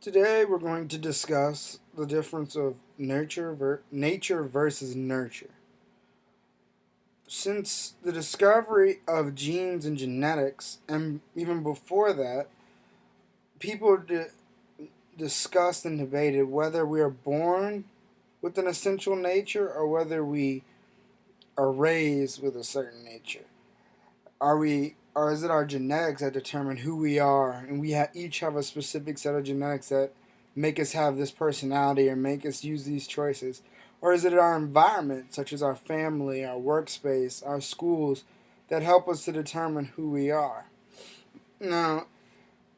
Today we're going to discuss the difference of nature versus nurture. Since the discovery of genes and genetics, and even before that, people discussed and debated whether we are born with an essential nature or whether we are raised with a certain nature. Or is it our genetics that determine who we are, and each have a specific set of genetics that make us have this personality or make us use these choices? Or is it our environment, such as our family, our workspace, our schools, that help us to determine who we are? Now,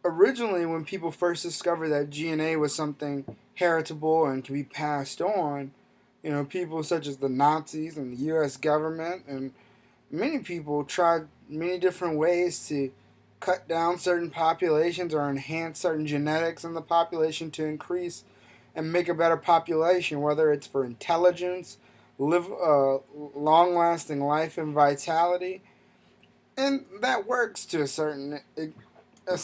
originally, when people first discovered that DNA was something heritable and can be passed on, people such as the Nazis and the U.S. government and many people tried many different ways to cut down certain populations or enhance certain genetics in the population to increase and make a better population, whether it's for intelligence, long lasting life and vitality. And that works to a certain a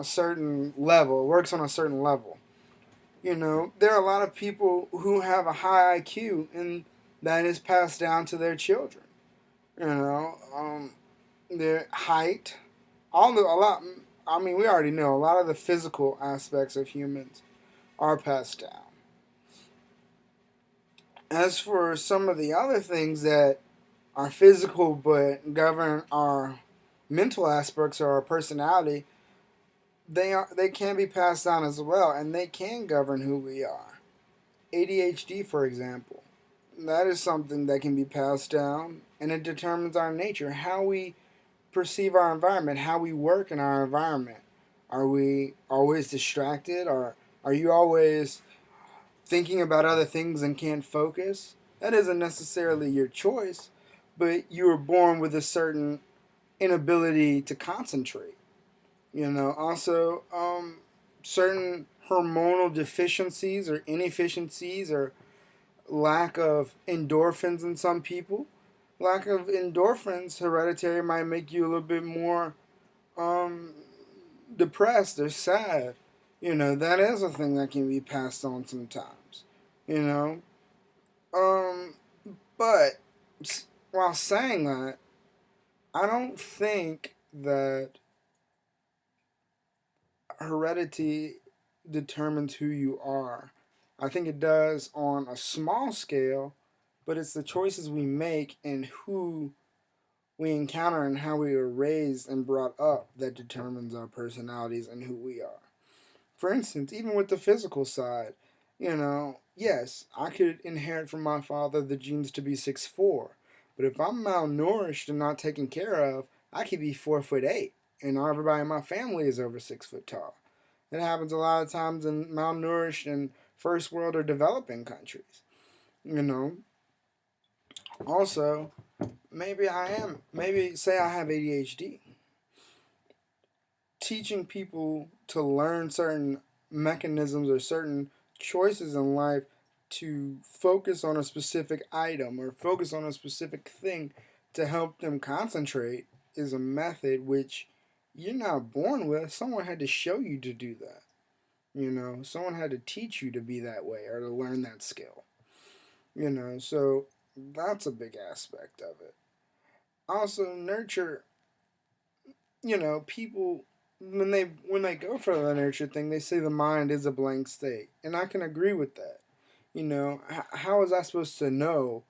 certain level. It works on a certain level. There are a lot of people who have a high IQ and that is passed down to their children. You know, their height, a lot. I mean, we already know a lot of the physical aspects of humans are passed down. As for some of the other things that are physical but govern our mental aspects or our personality, they can be passed down as well, and they can govern who we are. ADHD, for example, that is something that can be passed down, and it determines our nature, how we perceive our environment, how we work in our environment. Are we always distracted? Or are you always thinking about other things and can't focus? That isn't necessarily your choice, but you were born with a certain inability to concentrate. Also, certain hormonal deficiencies or inefficiencies or lack of endorphins in some people. Lack of endorphins, hereditary, might make you a little bit more um, depressed or sad. That is a thing that can be passed on sometimes. You know, um, but while saying that, I don't think that heredity determines who you are. I think it does on a small scale, but it's the choices we make and who we encounter and how we were raised and brought up that determines our personalities and who we are. For instance, even with the physical side, yes, I could inherit from my father the genes to be 6'4", but if I'm malnourished and not taken care of, I could be 4'8", and everybody in my family is over 6 foot tall. It happens a lot of times in malnourished and first world or developing countries. You know, Also, maybe say I have ADHD. Teaching people to learn certain mechanisms or certain choices in life to focus on a specific item or focus on a specific thing to help them concentrate is a method which you're not born with. Someone had to show you to do that. Someone had to teach you to be that way or to learn that skill. So that's a big aspect of it. Also, nurture, people when they go for the nurture thing, they say the mind is a blank state, and I can agree with that. How was I supposed to know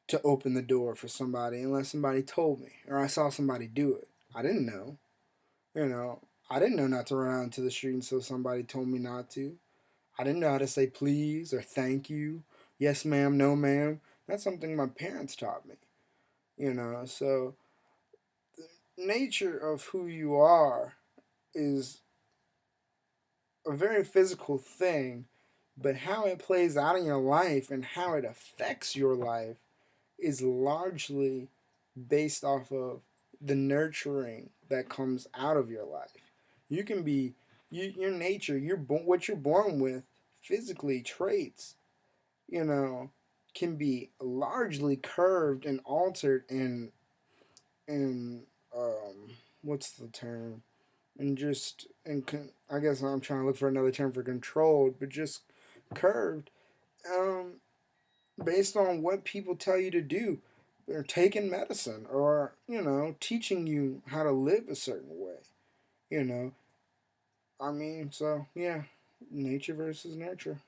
to open the door for somebody unless somebody told me or I saw somebody do it? I didn't know. You know, I didn't know not to run out into the street until somebody told me not to. I didn't know how to say please or thank you, yes ma'am, no ma'am. That's something my parents taught me. So the nature of who you are is a very physical thing, but how it plays out in your life and how it affects your life is largely based off of the nurturing that comes out of your life. You can be your nature, what you're born with, physically traits, you know, can be largely curved and altered and what's the term? and I guess I'm trying to look for another term for controlled, but just curved, um, based on what people tell you to do. They're taking medicine or, teaching you how to live a certain way, you know. I mean, so yeah, nature versus nurture.